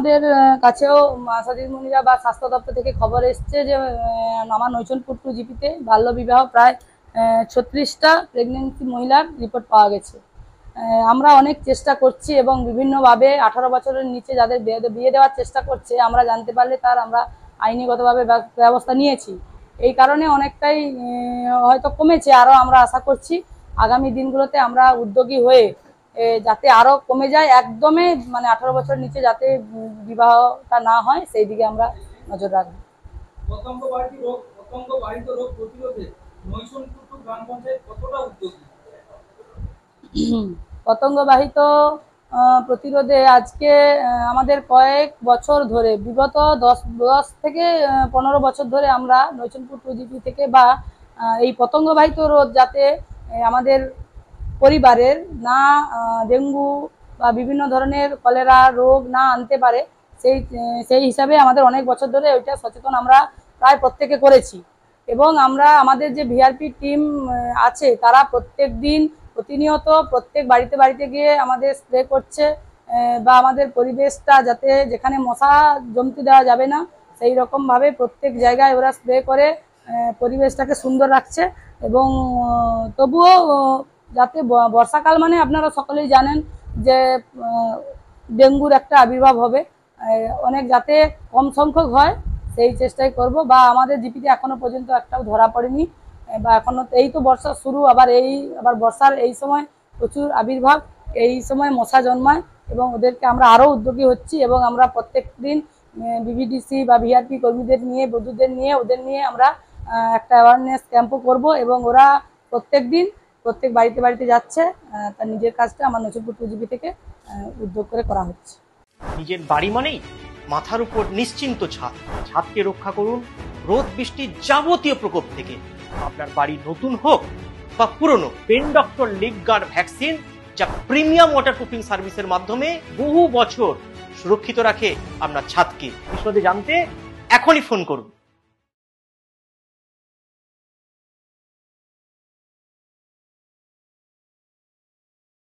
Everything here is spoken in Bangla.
আমাদের কাছেও আশা দিদিমণিরা বা স্বাস্থ্য দপ্তর থেকে খবর এসছে যে আমার নৈচনপুর 2 জিপিতে বাল্যবিবাহ প্রায় 36টা প্রেগনেন্সি মহিলার রিপোর্ট পাওয়া গেছে। আমরা অনেক চেষ্টা করছি এবং বিভিন্নভাবে 18 বছরের নিচে যাদের বিয়ে দেওয়ার চেষ্টা করছে আমরা জানতে পারলে তার আমরা আইনিগতভাবে ব্যবস্থা নিয়েছি। এই কারণে অনেকটাই হয়তো কমেছে, আরও আমরা আশা করছি আগামী দিনগুলোতে আমরা উদ্যোগী হয়ে যাতে আরো কমে যায়, একদমই মানে 18 বছর নিচে যাতে বিবাহটা না হয় সেই দিকে আমরা নজর রাখবো। পতঙ্গবাহিত প্রতিরোধে আজকে আমাদের কয়েক বছর ধরে বিগত 10 থেকে 15 বছর ধরে আমরা নৈচনপুর 2 জিপি থেকে বা এই পতঙ্গবাহিত রোগ যাতে আমাদের পরিবারের না ডেঙ্গু বা বিভিন্ন ধরনের কলেরা রোগ না আনতে পারে সেই হিসাবে আমাদের অনেক বছর ধরে ওইটা সচেতন আমরা প্রায় প্রত্যেকে করেছি। এবং আমরা আমাদের যে ভিআরপি টিম আছে তারা প্রতিনিয়ত প্রত্যেক বাড়িতে বাড়িতে গিয়ে আমাদের স্প্রে করছে বা আমাদের পরিবেশটা যাতে যেখানে মশা জমতে দেওয়া যাবে না সেই রকমভাবে প্রত্যেক জায়গায় ওরা স্প্রে করে পরিবেশটাকে সুন্দর রাখছে। এবং তবুও যাতে বর্ষাকাল মানে আপনারা সকলেই জানেন যে ডেঙ্গুর একটা আবির্ভাব হবে, অনেক যাতে কম সংখ্যক হয় সেই চেষ্টাই করব। বা আমাদের জিপিতে এখনো পর্যন্ত একটাও ধরা পড়েনি বা এখনো এই তো বর্ষা শুরু, আবার বর্ষার এই সময় প্রচুর আবির্ভাব, এই সময় মশা জন্মায় এবং ওদেরকে আমরা আরও উদ্যোগী হচ্ছি এবং আমরা প্রত্যেক দিন বিভিডিসি বা ভিআরপি কর্মীদের নিয়ে বন্ধুদের নিয়ে ওদের নিয়ে আমরা একটা অ্যাওয়ারনেস ক্যাম্পও করব এবং ওরা প্রত্যেক বাড়িতে বাড়িতে যাচ্ছে। তার নিজের কাজটা আমার নৈচনপুর 2 জিপি থেকে উদ্যোগ করে করা হচ্ছে। নিজের বাড়ি মানেই মাথার উপর নিশ্চিন্ত ছাদ, ছাদকে রক্ষা করুন রোদ বৃষ্টির যাবতীয় প্রকোপ থেকে। আপনার বাড়ি নতুন হোক বা পুরনো, pen doctor leak guard vaccine যা প্রিমিয়াম ওয়াটারপ্রুফিং সার্ভিসের মাধ্যমে বহু বছর সুরক্ষিত রাখে আপনার ছাদকে। বিশদে জানতে এখনই ফোন করুন।